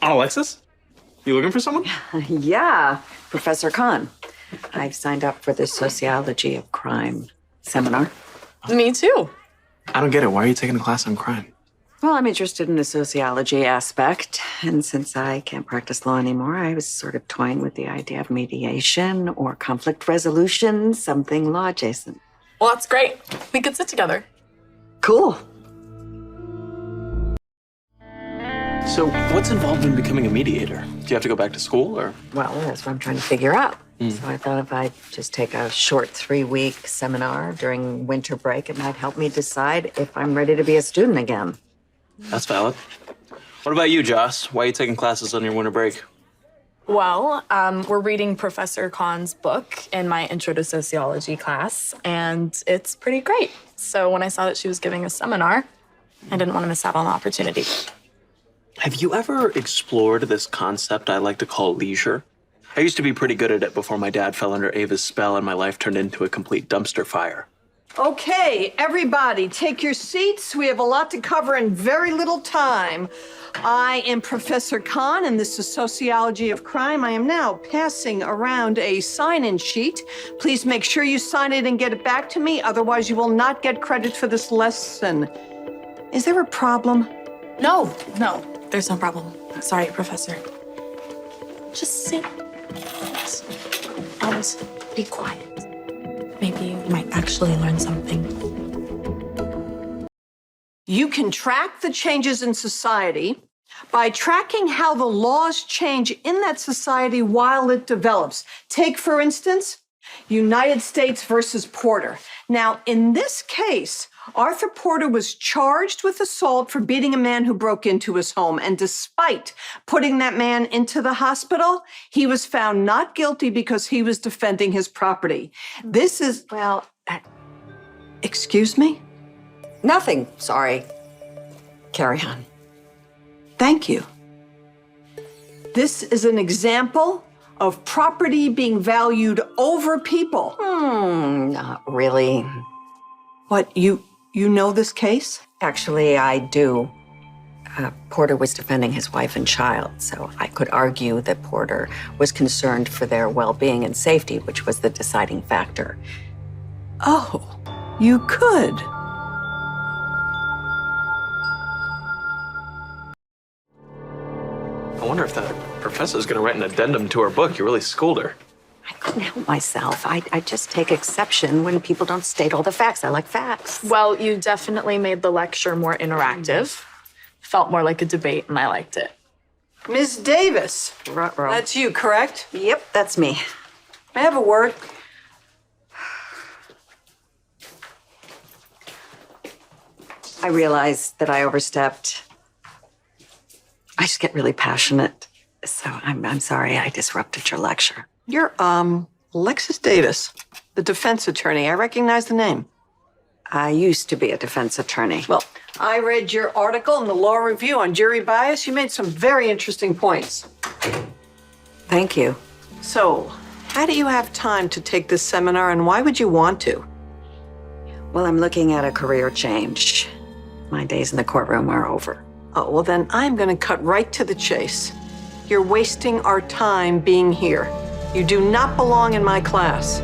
Oh, Alexis? You looking for someone? Yeah, Professor Khan. I've signed up for the Sociology of Crime seminar. Me too. I don't get it. Why are you taking a class on crime? Well, I'm interested in the sociology aspect, and since I can't practice law anymore, I was sort of toying with the idea of mediation or conflict resolution, something law adjacent. Well, that's great. We could sit together. Cool. So, what's involved in becoming a mediator? Do you have to go back to school, or? Well, that's what I'm trying to figure out. So I thought if I just take a short 3-week seminar during winter break, it might help me decide if I'm ready to be a student again. That's valid. What about you, Joss? Why are you taking classes on your winter break? Well, we're reading Professor Khan's book in my Intro to Sociology class, and it's pretty great. So when I saw that she was giving a seminar, I didn't want to miss out on the opportunity. Have you ever explored this concept I like to call leisure? I used to be pretty good at it before my dad fell under Ava's spell and my life turned into a complete dumpster fire. Okay, everybody, take your seats. We have a lot to cover in very little time. I am Professor Khan, and this is Sociology of Crime. I am now passing around a sign-in sheet. Please make sure you sign it and get it back to me. Otherwise, you will not get credit for this lesson. Is there a problem? No, there's no problem. Sorry, Professor. Just sit. Alice, be quiet. Maybe you might actually learn something. You can track the changes in society by tracking how the laws change in that society while it develops. Take, for instance, United States versus Porter. Now, in this case, Arthur Porter was charged with assault for beating a man who broke into his home. And despite putting that man into the hospital, he was found not guilty because he was defending his property. This is, Well, excuse me? nothing. Sorry. Carry on. Thank you. This is an example of property being valued over people. Not really. What, you know this case? Actually, I do. Porter was defending his wife and child, so I could argue that Porter was concerned for their well-being and safety, which was the deciding factor. Oh, you could. I wonder if that professor's gonna write an addendum to her book. You really schooled her. I couldn't help myself. I just take exception when people don't state all the facts. I like facts. Well, you definitely made the lecture more interactive. Felt more like a debate, and I liked it. Ms. Davis, Ruh-roh. that's you, correct? Yep, that's me. May I have a word? I realized that I overstepped. I just get really passionate. So I'm sorry I disrupted your lecture. You're, Alexis Davis, the defense attorney. I recognize the name. I used to be a defense attorney. Well, I read your article in the Law Review on jury bias. You made some very interesting points. Thank you. So, how do you have time to take this seminar, and why would you want to? Well, I'm looking at a career change. My days in the courtroom are over. Oh, well, then I'm going to cut right to the chase. You're wasting our time being here. You do not belong in my class.